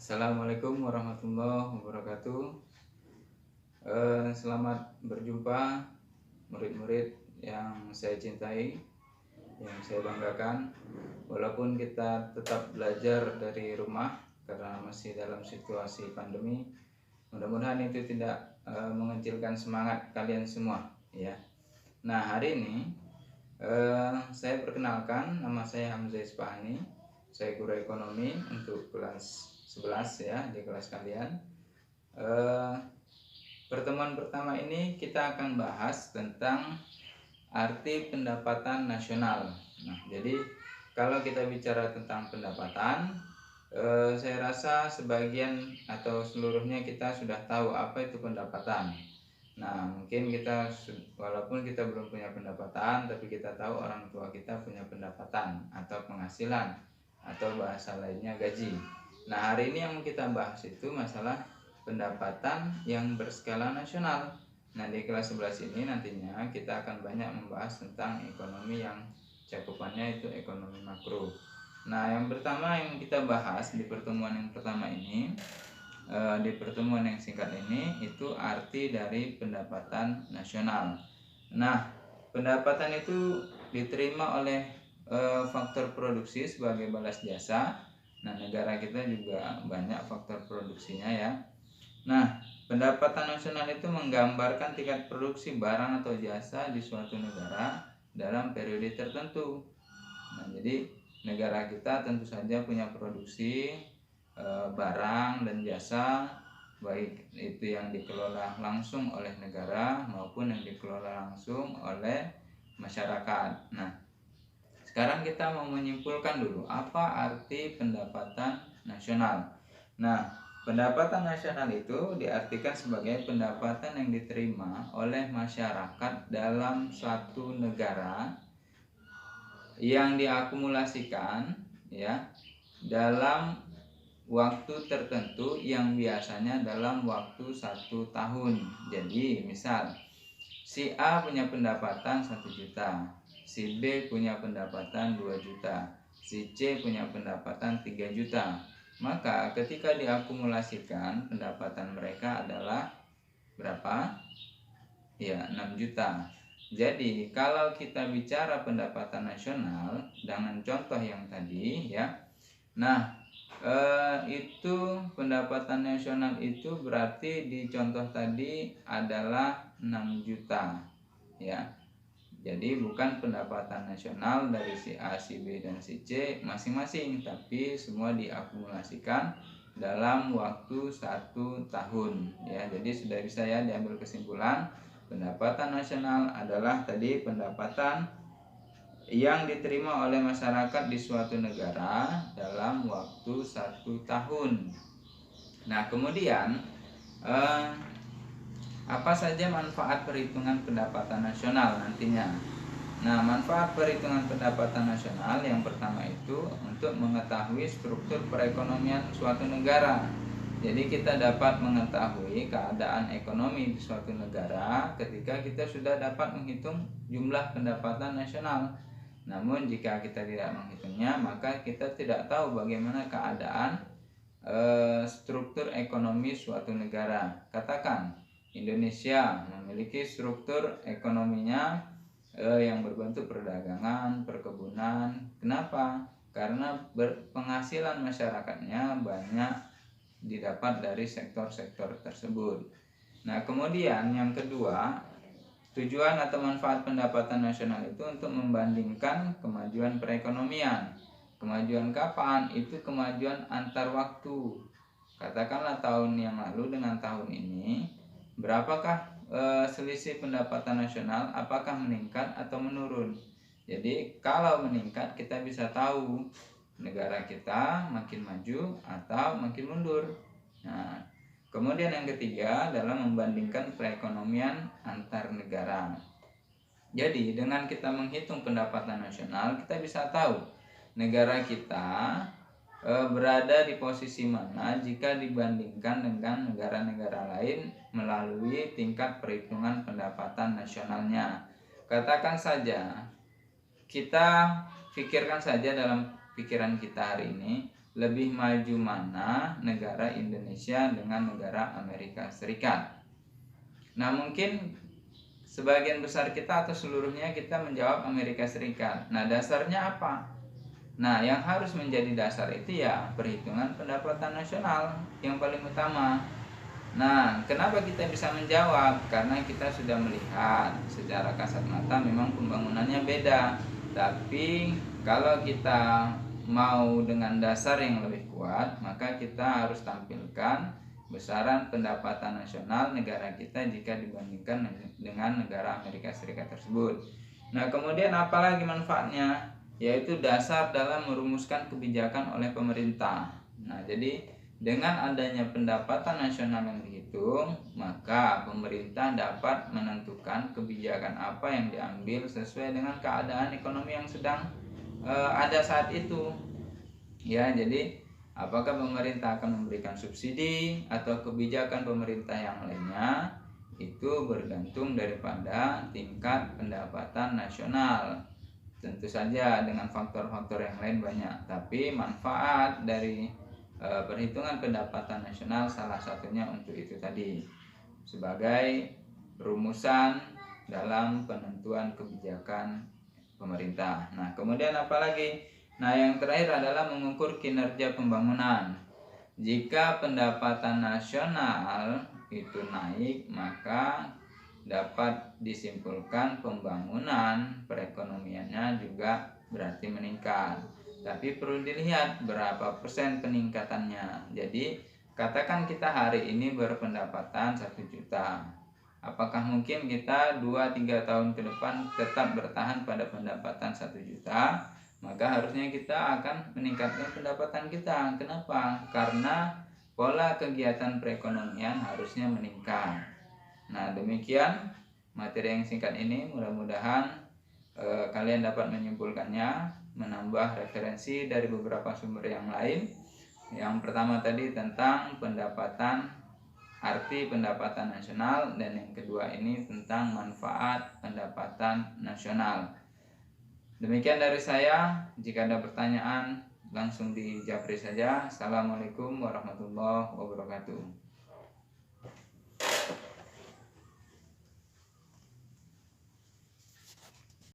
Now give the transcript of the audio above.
Assalamualaikum warahmatullahi wabarakatuh. Selamat berjumpa murid-murid yang saya cintai, yang saya banggakan. Walaupun kita tetap belajar dari rumah karena masih dalam situasi pandemi, mudah-mudahan itu tidak mengecilkan semangat kalian semua, ya. Nah, hari ini saya perkenalkan, nama saya Hamzah Ispahani. Saya guru ekonomi untuk kelas 11 ya, di kelas kalian. Pertemuan pertama ini kita akan bahas tentang arti pendapatan nasional. Nah, jadi kalau kita bicara tentang pendapatan, saya rasa sebagian atau seluruhnya kita sudah tahu apa itu pendapatan. Nah, mungkin kita walaupun kita belum punya pendapatan, tapi kita tahu orang tua kita punya pendapatan atau penghasilan, atau bahasa lainnya gaji. Nah, hari ini yang kita bahas itu masalah pendapatan yang berskala nasional. Nah, di kelas 11 ini nantinya kita akan banyak membahas tentang ekonomi yang cakupannya itu ekonomi makro. Nah, yang pertama yang kita bahas di pertemuan yang pertama ini, di pertemuan yang singkat ini, itu arti dari pendapatan nasional. Nah, pendapatan itu diterima oleh faktor produksi sebagai balas jasa. Nah, negara kita juga banyak faktor produksinya ya. Nah, pendapatan nasional itu menggambarkan tingkat produksi barang atau jasa di suatu negara dalam periode tertentu. Nah, jadi negara kita tentu saja punya produksi barang dan jasa, baik itu yang dikelola langsung oleh negara maupun yang dikelola langsung oleh masyarakat. Nah, sekarang kita mau menyimpulkan dulu apa arti pendapatan nasional. Nah, pendapatan nasional itu diartikan sebagai pendapatan yang diterima oleh masyarakat dalam suatu negara yang diakumulasikan ya dalam waktu tertentu yang biasanya dalam waktu 1 tahun. Jadi misal si A punya pendapatan 1 juta, si B punya pendapatan 2 juta, si C punya pendapatan 3 juta. Maka ketika diakumulasikan pendapatan mereka adalah berapa? Ya, 6 juta. Jadi kalau kita bicara pendapatan nasional dengan contoh yang tadi ya. Nah, itu pendapatan nasional itu berarti di contoh tadi adalah 6 juta ya. Jadi bukan pendapatan nasional dari si A, si B, dan si C masing-masing, tapi semua diakumulasikan dalam waktu 1 tahun ya. Jadi sudah bisa ya diambil kesimpulan, pendapatan nasional adalah tadi pendapatan yang diterima oleh masyarakat di suatu negara dalam waktu 1 tahun. Nah, kemudian apa saja manfaat perhitungan pendapatan nasional nantinya? Nah, manfaat perhitungan pendapatan nasional yang pertama itu untuk mengetahui struktur perekonomian suatu negara. Jadi kita dapat mengetahui keadaan ekonomi di suatu negara ketika kita sudah dapat menghitung jumlah pendapatan nasional. Namun jika kita tidak menghitungnya, maka kita tidak tahu bagaimana keadaan struktur ekonomi suatu negara. Katakan Indonesia memiliki struktur ekonominya yang berbentuk perdagangan, perkebunan. Kenapa? Karena penghasilan masyarakatnya banyak didapat dari sektor-sektor tersebut. Nah, kemudian yang kedua, tujuan atau manfaat pendapatan nasional itu untuk membandingkan kemajuan perekonomian. Kemajuan kapan? Itu kemajuan antar waktu. Katakanlah tahun yang lalu dengan tahun ini, berapakah selisih pendapatan nasional, apakah meningkat atau menurun? Jadi kalau meningkat kita bisa tahu negara kita makin maju atau makin mundur. Nah, kemudian yang ketiga adalah membandingkan perekonomian antar negara. Jadi dengan kita menghitung pendapatan nasional, kita bisa tahu negara kita berada di posisi mana jika dibandingkan dengan negara-negara lain melalui tingkat perhitungan pendapatan nasionalnya. Katakan saja, kita pikirkan saja dalam pikiran kita hari ini, lebih maju mana negara Indonesia dengan negara Amerika Serikat? Nah, mungkin sebagian besar kita atau seluruhnya kita menjawab Amerika Serikat. Nah, dasarnya apa? Nah, yang harus menjadi dasar itu ya perhitungan pendapatan nasional yang paling utama. Nah, kenapa kita bisa menjawab? Karena kita sudah melihat secara kasat mata memang pembangunannya beda. Tapi kalau kita mau dengan dasar yang lebih kuat, maka kita harus tampilkan besaran pendapatan nasional negara kita jika dibandingkan dengan negara Amerika Serikat tersebut. Nah, kemudian apalagi manfaatnya? Yaitu dasar dalam merumuskan kebijakan oleh pemerintah. Nah, jadi dengan adanya pendapatan nasional yang dihitung, maka pemerintah dapat menentukan kebijakan apa yang diambil sesuai dengan keadaan ekonomi yang sedang ada saat itu. Ya, jadi apakah pemerintah akan memberikan subsidi atau kebijakan pemerintah yang lainnya itu bergantung daripada tingkat pendapatan nasional. Tentu saja dengan faktor-faktor yang lain banyak, tapi manfaat dari perhitungan pendapatan nasional salah satunya untuk itu tadi, sebagai rumusan dalam penentuan kebijakan pemerintah. Nah, kemudian apalagi? Nah, yang terakhir adalah mengukur kinerja pembangunan. Jika pendapatan nasional itu naik, maka dapat disimpulkan pembangunan perekonomiannya juga berarti meningkat. Tapi perlu dilihat berapa persen peningkatannya. Jadi katakan kita hari ini berpendapatan 1 juta. Apakah mungkin kita 2-3 tahun ke depan tetap bertahan pada pendapatan 1 juta? Maka harusnya kita akan meningkatkan pendapatan kita. Kenapa? Karena pola kegiatan perekonomian harusnya meningkat. Nah, demikian materi yang singkat ini, mudah-mudahan kalian dapat menyimpulkannya, menambah referensi dari beberapa sumber yang lain. Yang pertama tadi tentang pendapatan, arti pendapatan nasional, dan yang kedua ini tentang manfaat pendapatan nasional. Demikian dari saya. Jika ada pertanyaan langsung di japri saja. Assalamualaikum warahmatullahi wabarakatuh.